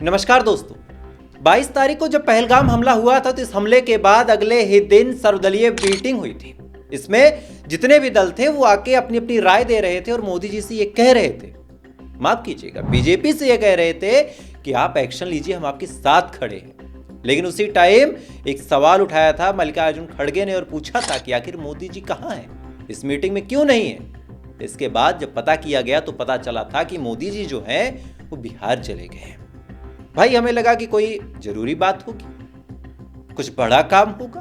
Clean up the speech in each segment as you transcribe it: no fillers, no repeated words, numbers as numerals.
नमस्कार दोस्तों। 22 तारीख को जब पहलगाम हमला हुआ था तो इस हमले के बाद अगले ही दिन सर्वदलीय मीटिंग हुई थी। इसमें जितने भी दल थे वो आके अपनी अपनी राय दे रहे थे और मोदी जी से ये कह रहे थे, माफ कीजिएगा, बीजेपी से ये कह रहे थे कि आप एक्शन लीजिए, हम आपके साथ खड़े हैं। लेकिन उसी टाइम एक सवाल उठाया था मल्लिकार्जुन खड़गे ने और पूछा था कि आखिर मोदी जी कहाँ हैं, इस मीटिंग में क्यों नहीं है। इसके बाद जब पता किया गया तो पता चला था कि मोदी जी जो हैं वो बिहार चले गए हैं। भाई हमें लगा कि कोई जरूरी बात होगी, कुछ बड़ा काम होगा,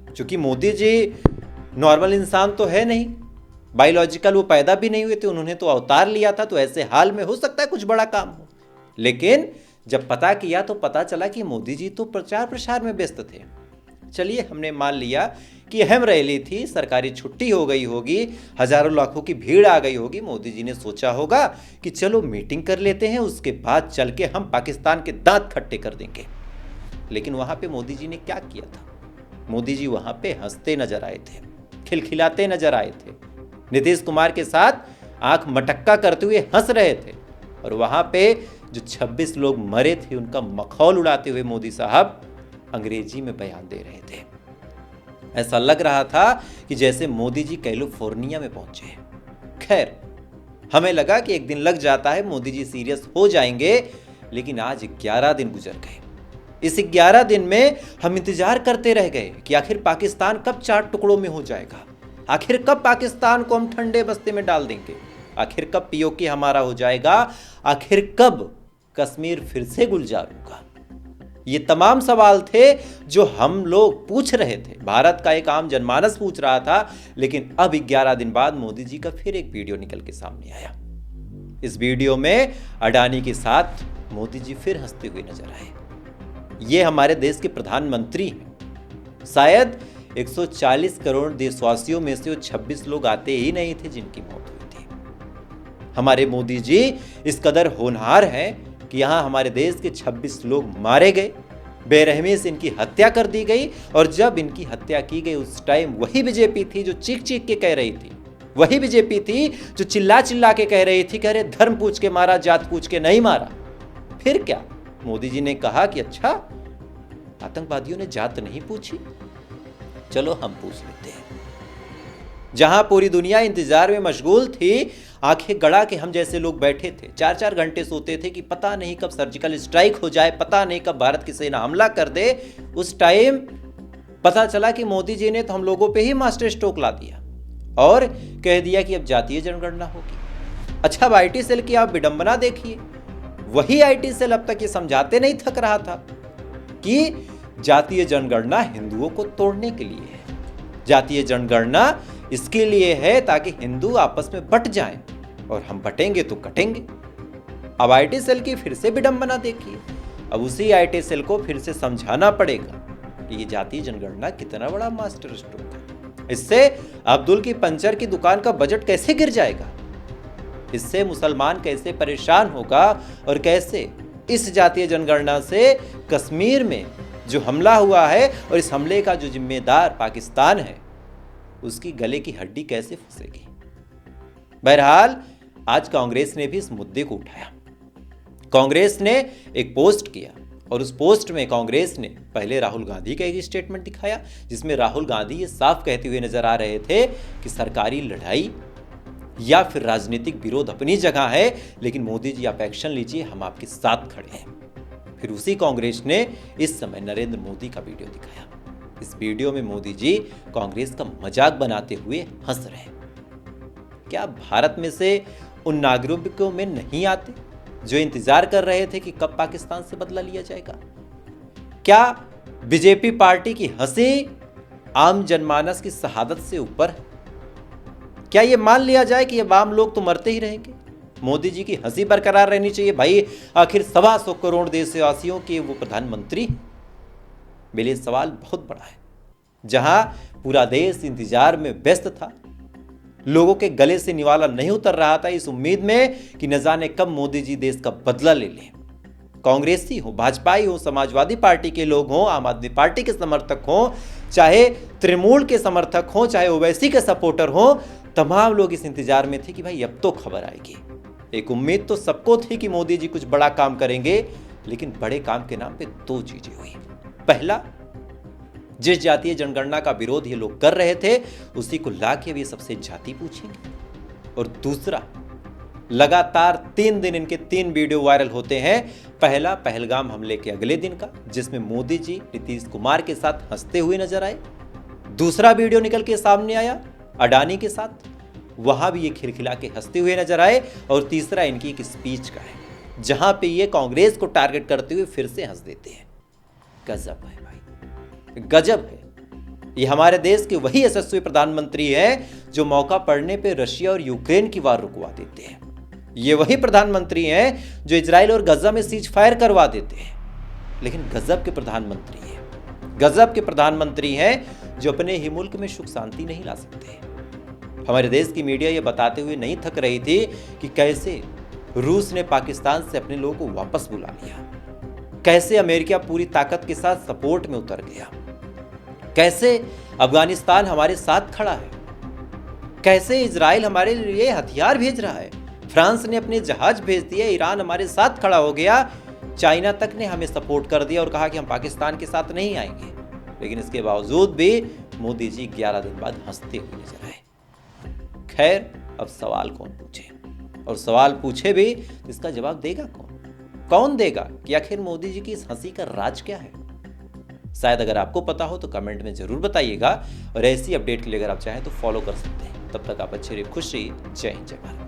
क्योंकि मोदी जी नॉर्मल इंसान तो है नहीं, बायोलॉजिकल वो पैदा भी नहीं हुए थे, उन्होंने तो अवतार लिया था, तो ऐसे हाल में हो सकता है कुछ बड़ा काम हो। लेकिन जब पता किया तो पता चला कि मोदी जी तो प्रचार प्रसार में व्यस्त थे। चलिए हमने मान लिया कि अहम रैली थी, सरकारी छुट्टी हो गई होगी, हजारों लाखों की भीड़ आ गई होगी, मोदी जी ने सोचा होगा कि चलो मीटिंग कर लेते हैं, उसके बाद चल के हम पाकिस्तान के दांत खट्टे कर देंगे। लेकिन वहां पे मोदी जी ने क्या किया था? मोदी जी वहां पे हंसते नजर आए थे, खिलखिलाते नजर आए थे, नीतीश कुमार के साथ आंख मटक्का करते हुए हंस रहे थे। और वहां पे जो 26 लोग मरे थे उनका मखौल उड़ाते हुए मोदी साहब अंग्रेजी में बयान दे रहे थे। ऐसा लग रहा था कि जैसे मोदी जी कैलिफोर्निया में पहुंचे। खैर, हमें लगा कि एक दिन लग जाता है, मोदी जी सीरियस हो जाएंगे, लेकिन आज 11 दिन गुजर गए। इस 11 दिन में हम इंतजार करते रह गए कि आखिर पाकिस्तान कब 4 टुकड़ों में हो जाएगा, आखिर कब पाकिस्तान को हम ठंडे बस्ते में डाल देंगे, आखिर कब पीओके हमारा हो जाएगा, आखिर कब कश्मीर फिर से गुलजार होगा। ये तमाम सवाल थे जो हम लोग पूछ रहे थे, भारत का एक आम जनमानस पूछ रहा था। लेकिन अब 11 दिन बाद मोदी जी का फिर एक वीडियो निकल के सामने आया। इस वीडियो में अडानी के साथ मोदी जी फिर हंसते हुए नजर आए। ये हमारे देश के प्रधानमंत्री हैं। शायद 140 करोड़ देशवासियों में से वो 26 लोग आते ही नहीं थे जिनकी मौत हुई थी। हमारे मोदी जी इस कदर होनहार हैं कि यहां हमारे देश के 26 लोग मारे गए, बेरहमी से इनकी हत्या कर दी गई। और जब इनकी हत्या की गई उस टाइम वही बीजेपी थी जो चीख चीख के कह रही थी, वही बीजेपी थी जो चिल्ला चिल्ला के कह रही थी कि अरे धर्म पूछ के मारा, जात पूछ के नहीं मारा। फिर क्या, मोदी जी ने कहा कि अच्छा, आतंकवादियों ने जात नहीं पूछी, चलो हम पूछ लेते हैं। जहां पूरी दुनिया इंतजार में मशगूल थी, आंखें गड़ा के हम जैसे लोग बैठे थे, 4-4 घंटे सोते थे कि पता नहीं कब सर्जिकल स्ट्राइक हो जाए, पता नहीं कब भारत की सेना हमला कर दे। उस टाइम पता चला कि मोदी जी ने तो हम लोगों पे ही मास्टर स्ट्रोक ला दिया और कह दिया कि अब जातीय जनगणना होगी। अच्छा, अब आईटी सेल की आप विडंबना देखिए, वही आईटी सेल अब तक ये समझाते नहीं थक रहा था कि जातीय जनगणना हिंदुओं को तोड़ने के लिए है, जातीय जनगणना इसके लिए है ताकि हिंदू आपस में बट जाएं और हम बटेंगे तो कटेंगे। अब आईटी सेल की फिर से विडंबना देखिए, अब उसी आईटी सेल को फिर से समझाना पड़ेगा कि ये जातीय जनगणना कितना बड़ा मास्टर स्ट्रोक है। इससे अब्दुल की पंचर की दुकान का बजट कैसे गिर जाएगा, इससे मुसलमान कैसे परेशान होगा और कैसे इस जातीय जनगणना से कश्मीर में जो हमला हुआ है और इस हमले का जो जिम्मेदार पाकिस्तान है उसकी गले की हड्डी कैसे फंसेगी। बहरहाल आज कांग्रेस ने भी इस मुद्दे को उठाया। कांग्रेस ने एक पोस्ट किया और उस पोस्ट में कांग्रेस ने पहले राहुल गांधी का एक स्टेटमेंट दिखाया जिसमें राहुल गांधी ये साफ कहते हुए नजर आ रहे थे कि सरकारी लड़ाई या फिर राजनीतिक विरोध अपनी जगह है, लेकिन मोदी जी आप एक्शन लीजिए, हम आपके साथ खड़े हैं। फिर उसी कांग्रेस ने इस समय नरेंद्र मोदी का वीडियो दिखाया। इस वीडियो में मोदी जी कांग्रेस का मजाक बनाते हुए हंस रहे हैं। क्या भारत में से उन नागरिकों में नहीं आते जो इंतजार कर रहे थे कि कब पाकिस्तान से बदला लिया जाएगा? क्या बीजेपी पार्टी की हंसी आम जनमानस की शहादत से ऊपर है? क्या यह मान लिया जाए कि अब आम लोग तो मरते ही रहेंगे, मोदी जी की हंसी बरकरार रहनी चाहिए? भाई आखिर 125 करोड़ देशवासियों के वो प्रधानमंत्री। मेरे सवाल बहुत बड़ा है। जहां पूरा देश इंतजार में व्यस्त था, लोगों के गले से निवाला नहीं उतर रहा था इस उम्मीद में कि न जाने कब मोदी जी देश का बदला ले लें। कांग्रेसी हो, भाजपाई हो, समाजवादी पार्टी के लोग हों, आम आदमी पार्टी के समर्थक हों, चाहे तृणमूल के समर्थक हों, चाहे ओवैसी के सपोर्टर हों, तमाम लोग इस इंतजार में थे कि भाई अब तो खबर आएगी, एक उम्मीद तो सबको थी कि मोदी जी कुछ बड़ा काम करेंगे, लेकिन बड़े काम के नाम पे दो चीजें हुई। पहला, जिस जातीय जनगणना का विरोध ये लोग कर रहे थे उसी को लाके अब ये सबसे जाति पूछेंगे। और दूसरा, लगातार 3 दिन इनके 3 वीडियो वायरल होते हैं। पहला, पहलगाम हमले के अगले दिन का, जिसमें मोदी जी नीतीश कुमार के साथ हंसते हुए नजर आए। दूसरा वीडियो निकल के सामने आया अडानी के साथ, वहां भी ये खिलखिला के हंसते हुए नजर आए। और तीसरा इनकी एक स्पीच का है, जहां पे ये कांग्रेस को टारगेट करते हुए फिर से हंस देते हैं। गजब है भाई, गजब है। ये हमारे देश के वही यशस्वी प्रधानमंत्री हैं जो मौका पड़ने पे रशिया और यूक्रेन की वार रुकवा देते हैं। ये वही प्रधानमंत्री हैं जो इजराइल और गजा में सीज फायर करवा देते हैं। लेकिन गजब के प्रधानमंत्री हैं, गजब के प्रधानमंत्री हैं जो अपने ही मुल्क में सुख शांति नहीं ला सकते। हमारे देश की मीडिया ये बताते हुए नहीं थक रही थी कि कैसे रूस ने पाकिस्तान से अपने लोगों को वापस बुला लिया, कैसे अमेरिका पूरी ताकत के साथ सपोर्ट में उतर गया, कैसे अफगानिस्तान हमारे साथ खड़ा है, कैसे इजराइल हमारे लिए हथियार भेज रहा है, फ्रांस ने अपने जहाज भेज दिए, ईरान हमारे साथ खड़ा हो गया, चाइना तक ने हमें सपोर्ट कर दिया और कहा कि हम पाकिस्तान के साथ नहीं आएंगे। लेकिन इसके बावजूद भी मोदी जी 11 दिन बाद हंसते हुए नजर आए। खैर, अब सवाल कौन पूछे, और सवाल पूछे भी इसका जवाब देगा कौन देगा कि आखिर मोदी जी की इस हंसी का राज क्या है। शायद अगर आपको पता हो तो कमेंट में जरूर बताइएगा, और ऐसी अपडेट के लिए अगर आप चाहें तो फॉलो कर सकते हैं। तब तक आप अच्छे रहिए, खुश रहिए। जय हिंद, जय भारत।